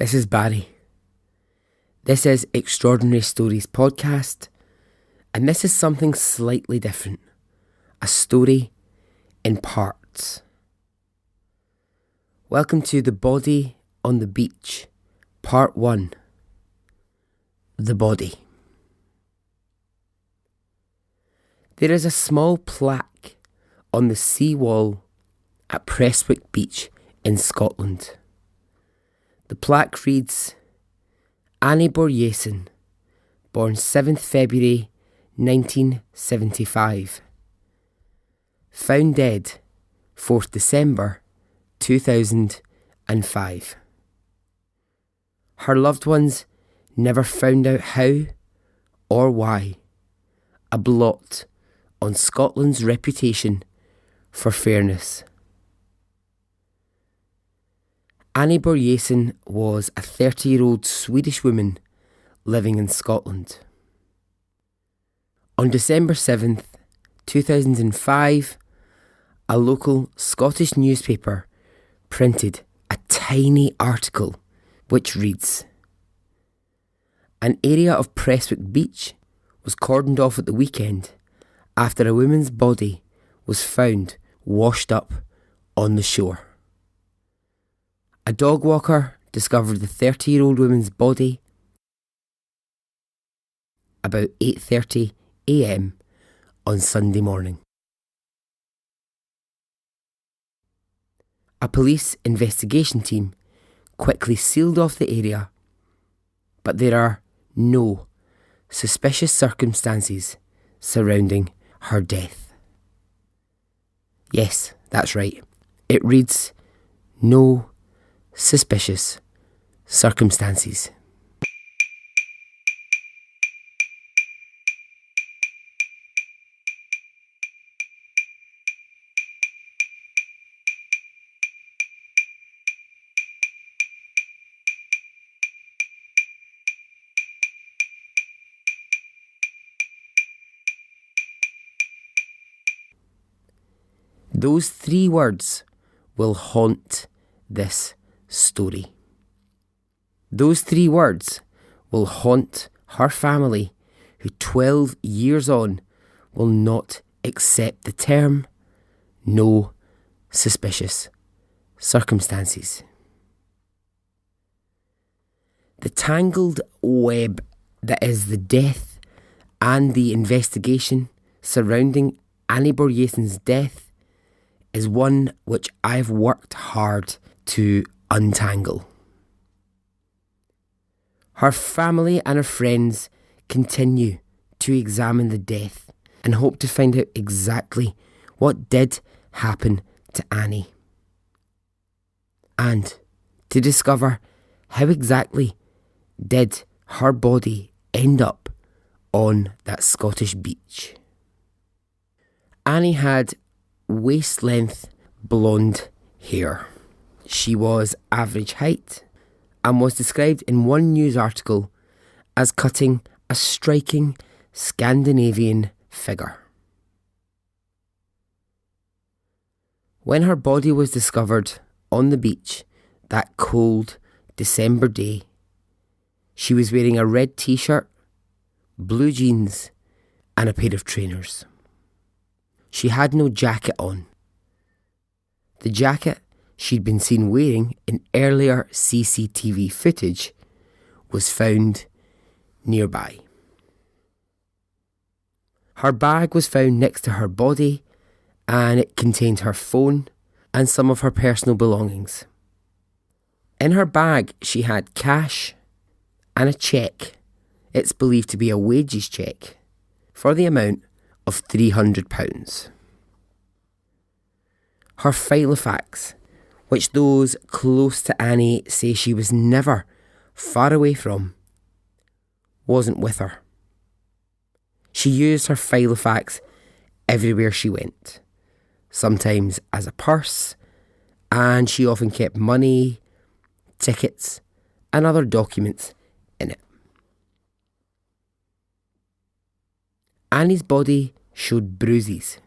This is Barry. This is Extraordinary Stories podcast, and this is something slightly different. A story in parts. Welcome to The Body on the Beach, Part 1. The Body. There is a small plaque on the sea wall at Prestwick Beach in Scotland. The plaque reads, Annie Borjesson, born 7th February 1975. Found dead 4th December 2005. Her loved ones never found out how or why. A blot on Scotland's reputation for fairness. Annie Borjesson was a 30-year-old Swedish woman living in Scotland. On December 7th, 2005, a local Scottish newspaper printed a tiny article which reads, An area of Prestwick Beach was cordoned off at the weekend after a woman's body was found washed up on the shore. A dog walker discovered the 30-year-old woman's body about 8:30 a.m. on Sunday morning. A police investigation team quickly sealed off the area, but there are no suspicious circumstances surrounding her death. Yes, that's right. It reads, no suspicious circumstances. Those three words will haunt this story. Those three words will haunt her family, who 12 years on will not accept the term no suspicious circumstances. The tangled web that is the death and the investigation surrounding Annie Borjesson's death is one which I've worked hard to untangle. Her family and her friends continue to examine the death and hope to find out exactly what did happen to Annie, and to discover how exactly did her body end up on that Scottish beach. Annie had waist-length blonde hair. She was average height and was described in one news article as cutting a striking Scandinavian figure. When her body was discovered on the beach that cold December day, she was wearing a red t-shirt, blue jeans and a pair of trainers. She had no jacket on. The jacket she'd been seen wearing in earlier CCTV footage was found nearby. Her bag was found next to her body, and it contained her phone and some of her personal belongings. In her bag she had cash and a cheque. It's believed to be a wages cheque for the amount of £300. Her filofax, which those close to Annie say she was never far away from, wasn't with her. She used her filofax everywhere she went, sometimes as a purse, and she often kept money, tickets and other documents in it. Annie's body showed bruises,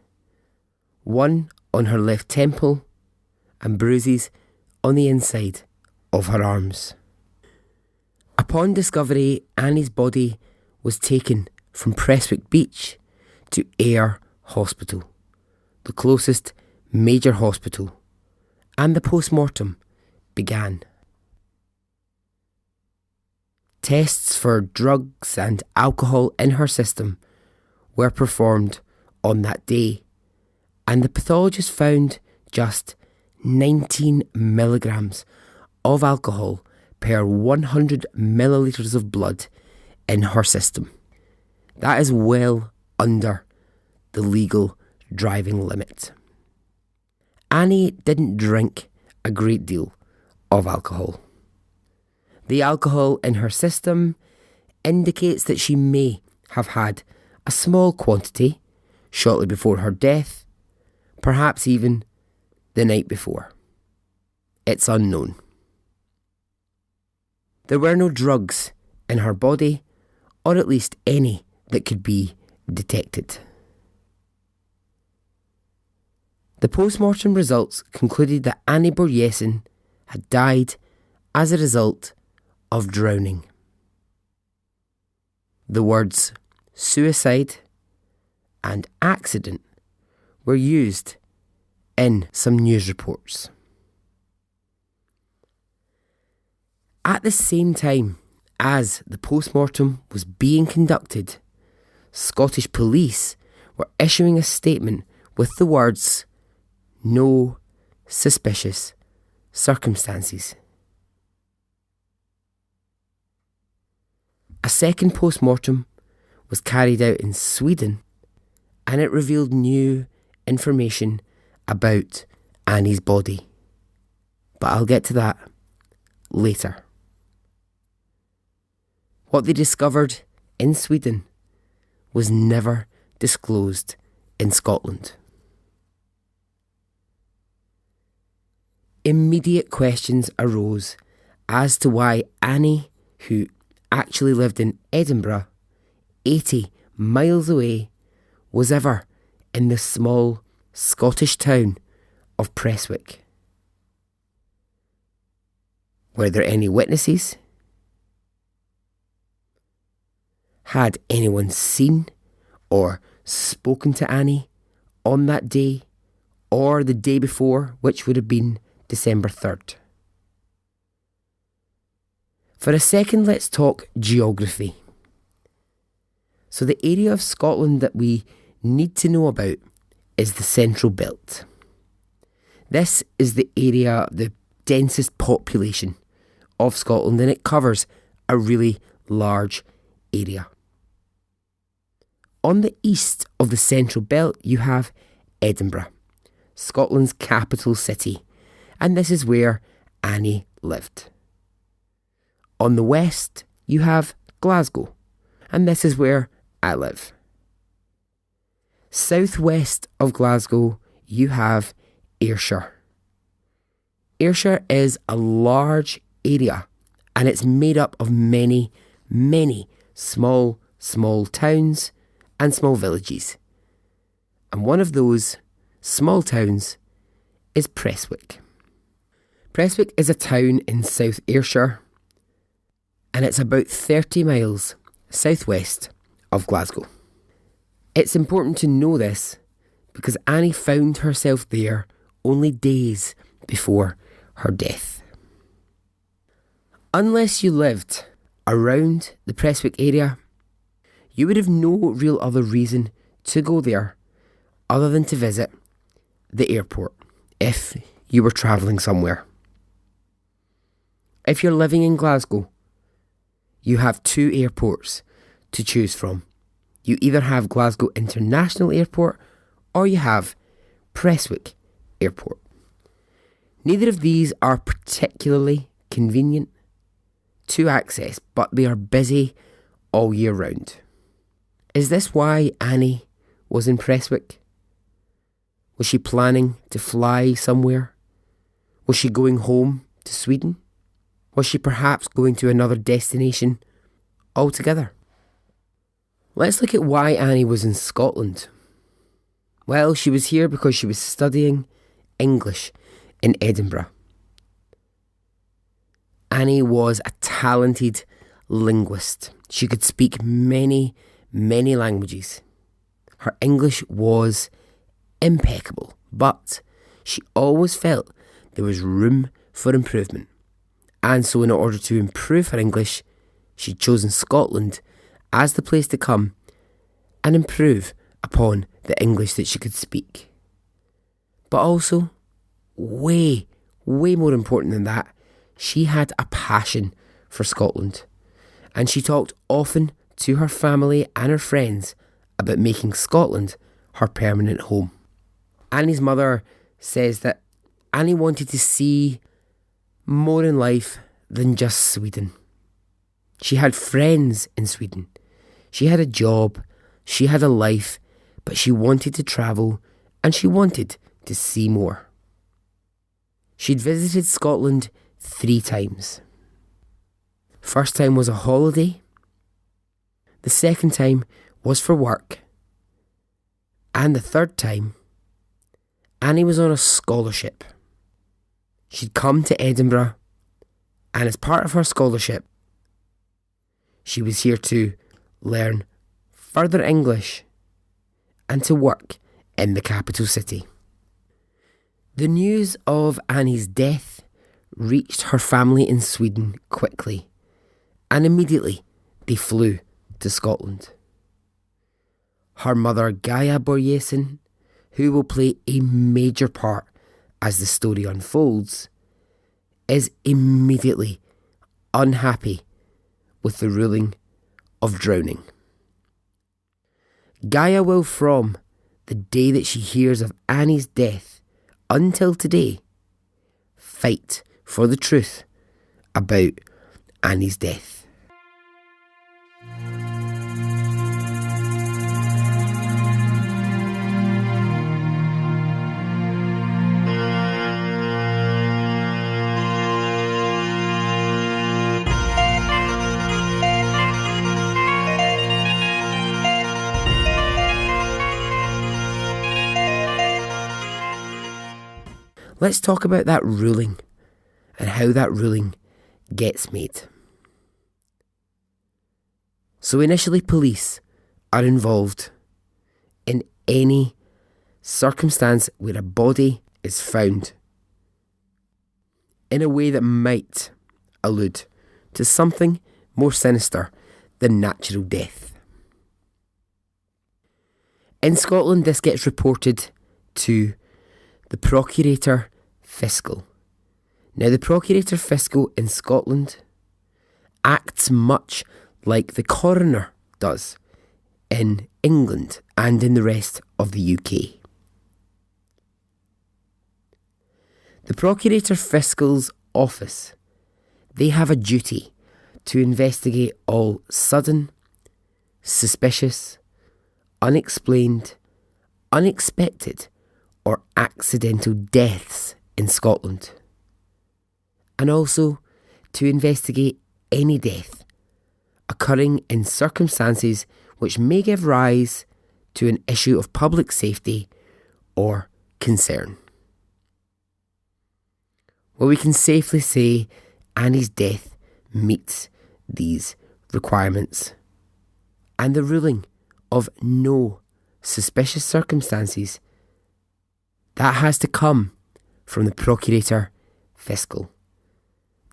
one on her left temple and bruises on the inside of her arms. Upon discovery, Annie's body was taken from Prestwick Beach to Ayr Hospital, the closest major hospital, and the post-mortem began. Tests for drugs and alcohol in her system were performed on that day, and the pathologist found just 19 milligrams of alcohol per 100 millilitres of blood in her system. That is well under the legal driving limit. Annie didn't drink a great deal of alcohol. The alcohol in her system indicates that she may have had a small quantity shortly before her death, perhaps even the night before. It's unknown. There were no drugs in her body, or at least any that could be detected. The post-mortem results concluded that Annie Borjesson had died as a result of drowning. The words suicide and accident were used in some news reports. At the same time as the post-mortem was being conducted, Scottish police were issuing a statement with the words "no suspicious circumstances." A second post-mortem was carried out in Sweden, and it revealed new information about Annie's body. But I'll get to that later. What they discovered in Sweden was never disclosed in Scotland. Immediate questions arose as to why Annie, who actually lived in Edinburgh, 80 miles away, was ever in the small Scottish town of Prestwick. Were there any witnesses? Had anyone seen or spoken to Annie on that day or the day before, which would have been December 3rd? For a second, let's talk geography. So the area of Scotland that we need to know about is the Central Belt. This is the area, the densest population of Scotland, and it covers a really large area. On the east of the Central Belt, you have Edinburgh, Scotland's capital city, and this is where Annie lived. On the west, you have Glasgow, and this is where I live. Southwest of Glasgow, you have Ayrshire. Ayrshire is a large area, and it's made up of many, many small towns and small villages. And one of those small towns is Prestwick. Prestwick is a town in South Ayrshire, and it's about 30 miles southwest of Glasgow. It's important to know this because Annie found herself there only days before her death. Unless you lived around the Prestwick area, you would have no real other reason to go there other than to visit the airport if you were travelling somewhere. If you're living in Glasgow, you have two airports to choose from. You either have Glasgow International Airport or you have Prestwick Airport. Neither of these are particularly convenient to access, but they are busy all year round. Is this why Annie was in Prestwick? Was she planning to fly somewhere? Was she going home to Sweden? Was she perhaps going to another destination altogether? Let's look at why Annie was in Scotland. Well, she was here because she was studying English in Edinburgh. Annie was a talented, linguist. She could speak many, many languages. Her English was impeccable, but she always felt there was room for improvement. And so in order to improve her English, she'd chosen Scotland as the place to come and improve upon the English that she could speak. But also, way more important than that, she had a passion for Scotland. And she talked often to her family and her friends about making Scotland her permanent home. Annie's mother says that Annie wanted to see more in life than just Sweden. She had friends in Sweden. She had a job, she had a life, but she wanted to travel and she wanted to see more. She'd visited Scotland 3 times. First time was a holiday. The second time was for work. And the third time, Annie was on a scholarship. She'd come to Edinburgh, and as part of her scholarship, she was here to learn further English and to work in the capital city. The news of Annie's death reached her family in Sweden quickly, and immediately they flew to Scotland. Her mother, Annie Borjesson, who will play a major part as the story unfolds, is immediately unhappy with the ruling of drowning. Gaia will, from the day that she hears of Annie's death until today, fight for the truth about Annie's death. Let's talk about that ruling and how that ruling gets made. So initially, police are involved in any circumstance where a body is found in a way that might allude to something more sinister than natural death. In Scotland, this gets reported to the Procurator Fiscal. Now, the Procurator Fiscal in Scotland acts much like the coroner does in England and in the rest of the UK. The Procurator Fiscal's office, they have a duty to investigate all sudden, suspicious, unexplained, unexpected, or accidental deaths in Scotland, and also to investigate any death occurring in circumstances which may give rise to an issue of public safety or concern. Well, we can safely say Annie's death meets these requirements, and the ruling of no suspicious circumstances, that has to come from the Procurator Fiscal.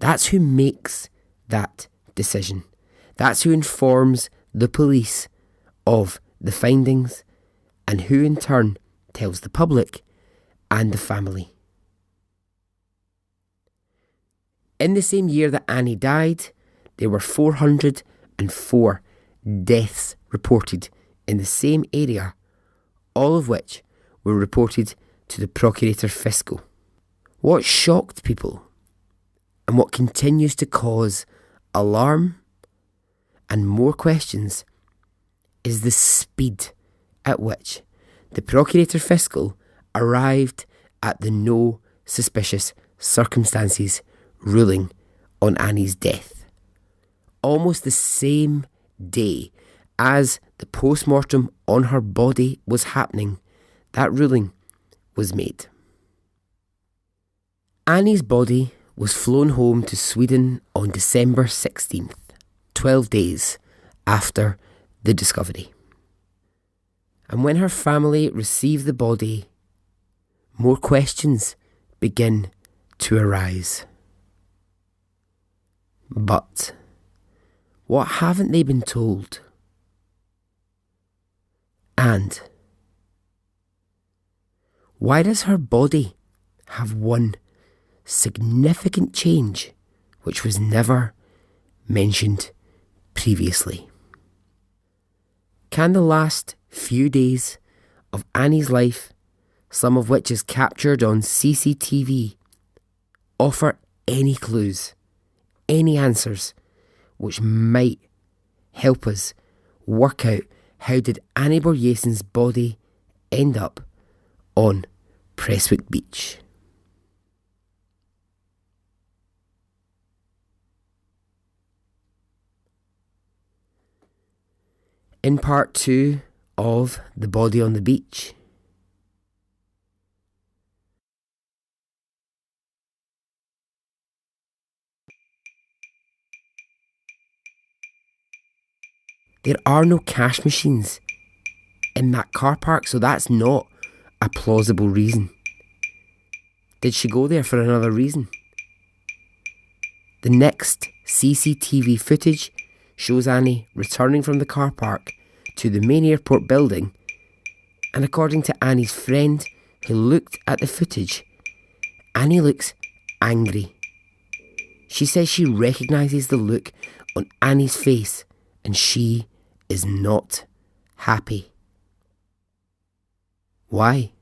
That's who makes that decision. That's who informs the police of the findings and who in turn tells the public and the family. In the same year that Annie died, there were 404 deaths reported in the same area, all of which were reported to the Procurator Fiscal. What shocked people and what continues to cause alarm and more questions is the speed at which the Procurator Fiscal arrived at the no suspicious circumstances ruling on Annie's death. Almost the same day as the post-mortem on her body was happening, that ruling was made. Annie's body was flown home to Sweden on December 16th, 12 days after the discovery. And when her family receive the body, more questions begin to arise. But what haven't they been told? And why does her body have one significant change which was never mentioned previously? Can the last few days of Annie's life, some of which is captured on CCTV, offer any clues, any answers which might help us work out how did Annie Borjesson's body end up on Prestwick Beach? In part 2 of The Body on the Beach, there are no cash machines in that car park, so that's not a plausible reason. Did she go there for another reason? The next CCTV footage shows Annie returning from the car park to the main airport building, and according to Annie's friend who looked at the footage, Annie looks angry. She says she recognises the look on Annie's face and she is not happy. Why?